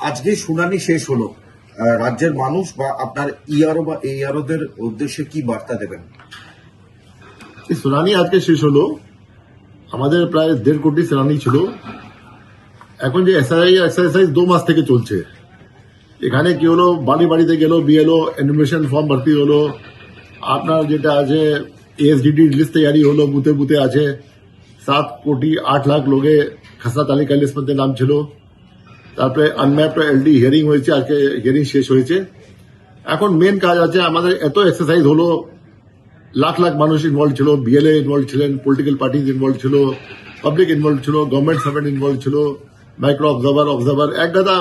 আজকে শুনানি শেষ হলো, রাজ্যের মানুষ বা আপনার ইআরও বা এইআরওদের উদ্দেশ্যে কি বার্তা দেবেন? শুনানি আজকে শেষ হলো। আমাদের প্রায় 1.5 কোটি শুনানি ছিল। এখন যে এসআইআই এক্সারসাইজ 2 মাস থেকে চলছে। এখানে কি হলো, বাড়ি বাড়িতে গেল, বিএলও এনুমেশন ফর্ম ভর্তি হলো, আপনার যেটা আছে এএসডিডি লিস্ট তৈরি হলো, বুথে বুথে আছে। 7 কোটি 8 লাখ লোকে খসড়া তালিকা লিস্ট মধ্যে নাম ছিল। তারপরে আনম্যাপড এলডি হিয়ারিং হয়েছে, আজকে হিয়ারিং শেষ হয়েছে। এখন মেন কাজ আছে আমাদের। এত এক্সারসাইজ হলো, লাখ লাখ মানুষ ইনভলভ ছিল, বিএলএ ইনভলভ ছিলেন, পলিটিক্যাল পার্টিজ ইনভলভ ছিল, পাবলিক ইনভলভ ছিল, গভর্নমেন্ট সার্ভেন্ট ইনভলভ ছিল, মাইক্রো অবজারভার এক গাদা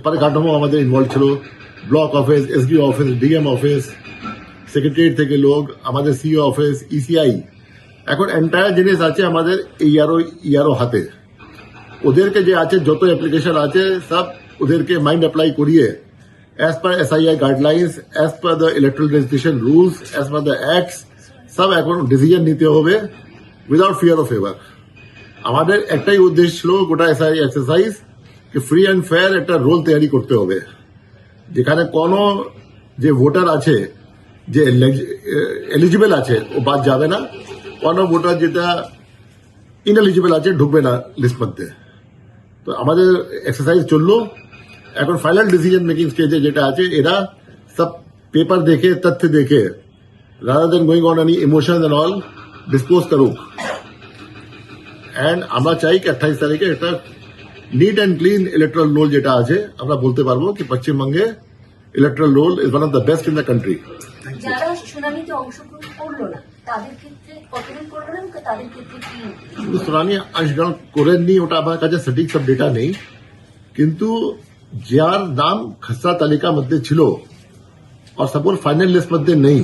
পরিকাঠামো আমাদের ইনভলভ ছিল। Block office, SDO office, DM office, secretariat থেকে লোক, আমাদের সিও অফিস, ইসিআই। এখন এন্টায়ার জিনিস আছে আমাদের ইআরও হাতে। ওদেরকে যে আছে যত অ্যাপ্লিকেশন আছে সব ওদেরকে মাইন্ড অ্যাপ্লাই করিয়ে as per SII guidelines, as per the electoral registration rules, as per the acts, সব এখন ডিসিশন নিতে হবে উইদাউট ফিয়ার অফ ফেভার। আমাদের একটাই উদ্দেশ্য ছিল গোটা SII এক্সারসাইজ যে ফ্রি অ্যান্ড ফেয়ার একটা রোল তৈরি করতে হবে, যেখানে কোনো যে ভোটার আছে যে এলিজিবল আছে ও বাদ যাবে না, কোনো ভোটার যেটা ইনএলিজিবল আছে ঢুকবে না লিস্ট মধ্যে। তো আমাদের এক্সারসাইজ চললো। এখন ফাইনাল ডিসিশন মেকিং স্টেজে যেটা আছে, এরা সব পেপার দেখে, তথ্য দেখে, rather than going on any emotion and all, dispose করুক। এন্ড আমরা চাই কি 28 তারিখে একটা neat and clean electoral roll যেটা আছে, আমরা বলতে পারবো কি পশ্চিমবঙ্গে electoral roll is one of the best in the country. যারা শুনানিতে অংশগ্রহণ করলো না তাদের ক্ষেত্রে কতদিন করবেন, তাদের ক্ষেত্রে কি? শুনানি অংশগ্রহণ করেননি, ওটা আমার কাছে সঠিক সব ডেটা নেই, কিন্তু যার নাম খসড়া তালিকা মধ্যে ছিল আর সাপোজ ফাইনাল লিস্ট মধ্যে নেই,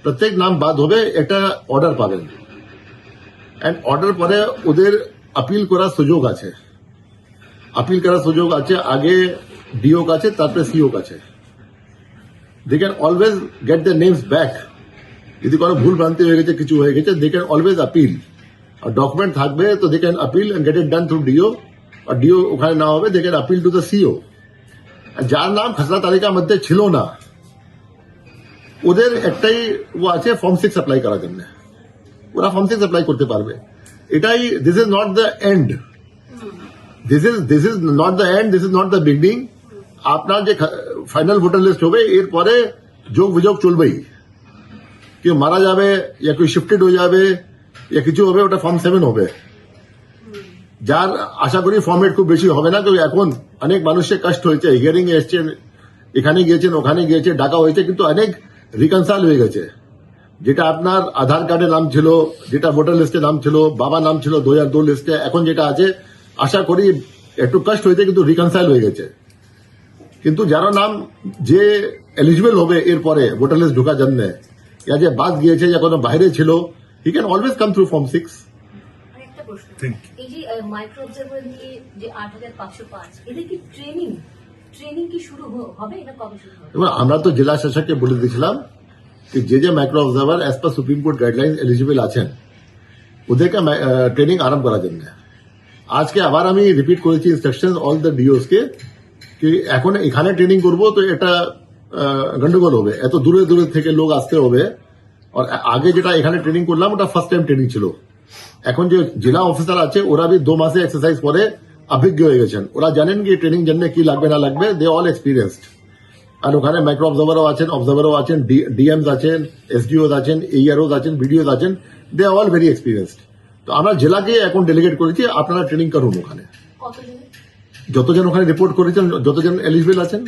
প্রত্যেক নাম বাদ হবে, একটা অর্ডার পাবেন। এন্ড অর্ডার পরে ওদের আপিল করার সুযোগ আছে। আপিল করার সুযোগ আছে আগে ডিও কাছে, তারপরে সিও কাছে। They can always get the names back. যদি কোনো ভুল ভ্রান্তি হয়ে গেছে, কিছু হয়ে গেছে, দে ক্যান অলওয়েজ আপিল। আর ডকুমেন্ট থাকবে তো they can appeal and get it done through DO. আর ডিও ওখানে না হবে, they can appeal to the CO. যার নাম খসড়া তালিকার মধ্যে ছিল না, ওদের একটাই ও আছে ফর্ম 6 অ্যাপ্লাই করার জন্য। ওরা ফর্ম 6 অ্যাপ্লাই করতে পারবে। এটাই, this is not the end, this is not the end, this is not the beginning. আপনার যে ফাইনাল ভোটার লিস্ট হবে, এরপরে যোগ বিযোগ চলবেই। কেউ মারা যাবে, या কেউ শিফটেড হয়ে যাবে, या কিছু হবে, ওটা ফর্ম 7 হবে। যার আশা করি ফর্মেট খুব বেশি হবে না, কারণ এখন অনেক মানুষের কষ্ট হয়েছে, হিয়ারিং এ এসছেন, এখানে গিয়েছেন, ওখানে গিয়েছে, ডাকা হয়েছে, কিন্তু অনেক রিকনসাইল হয়ে গেছে। যেটা আপনার আধার কার্ডে নাম ছিল, যেটা ভোটার লিস্টে নাম ছিল, বাবা নাম ছিল 2002 লিস্টে, এখন যেটা আছে, আশা করি একটু কষ্ট হয়েছে কিন্তু রিকনসাইল হয়ে গেছে। কিন্তু যারা নাম যে এলিজিবল হবে এরপরে ভোটার লিস্ট ঢোকার জন্য, ইয়া যে বাদ গিয়েছে, যা কোনো বাইরে ছিল, he can always come through form 6। আরেকটা প্রশ্ন, এই যে মাইক্রো অবজারভার নিয়ে যে 8505, এদের কি ট্রেনিং কি শুরু হবে, না কবে শুরু হবে? এবার আমরা তো জেলা শাসককে বলে দিয়েছিলাম कि যে মাইক্রো অবজারভার এজ পার সুপ্রিম কোর্ট গাইডলাইন এলিজিবল আছেন, ওদেরকে ট্রেনিং আরম্ভ করার জন্য। আজকে আবার আমি রিপিট করেছি ইনস্ট্রাকশন অল দ্য ডিওস কে, কি এখন এখানে ট্রেনিং করবো তো এটা গন্ডগোল হবে, এত দূরে দূরে থেকে লোক আসতে হবে। আর আগে যেটা এখানে ট্রেনিং করলাম ওটা ফার্স্ট টাইম ট্রেনিং ছিল। এখন যে জেলা অফিসার আছে ওরা भी 2 মাসে এক্সারসাইজ পরে অভিজ্ঞ হয়ে গেছেন, ওরা জানেন কি ট্রেনিং জন্য কি লাগবে না লাগবে, দে অল এক্সপিরিয়েন্সড। আর ওখানে মাইক্রো অবজারভারও আছেন, ডিএমস আছেন, এসডিওস আছেন, এইআরওস আছেন, বিডিওস আছেন, দে অল ভেরি এক্সপিরিয়েন্সড। তো আমরা জেলাকে এখন ডেলিগেট করেছি, আপনারা ট্রেনিং করুন ওখানে। যতজন ওখানে রিপোর্ট করেছেন, যতজন এলিজিবল আছেন,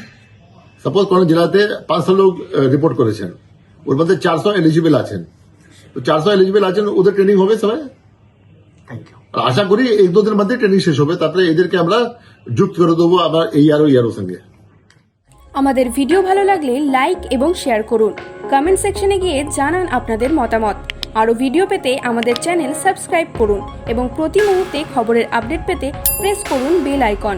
সাপোজ কোন জেলাতে 500 লোক রিপোর্ট করেছেন, ওর মধ্যে 400 এলিজিবল আছেন, তো 400 এলিজিবল আছেন, ওদের ট্রেনিং হবে সবাই। আশা করি 1-2 দিনের মধ্যে ট্রেনিং শেষ হবে, তারপরে এদেরকে আমরা যুক্ত করে দেবো আবার এইআরও সঙ্গে। আমাদের ভিডিও ভালো লাগলে লাইক এবং শেয়ার করুন। কমেন্ট সেকশনে গিয়ে জানান আপনাদের মতামত। আরও ভিডিও পেতে আমাদের চ্যানেল সাবস্ক্রাইব করুন এবং প্রতি মুহূর্তে খবরের আপডেট পেতে প্রেস করুন বেল আইকন।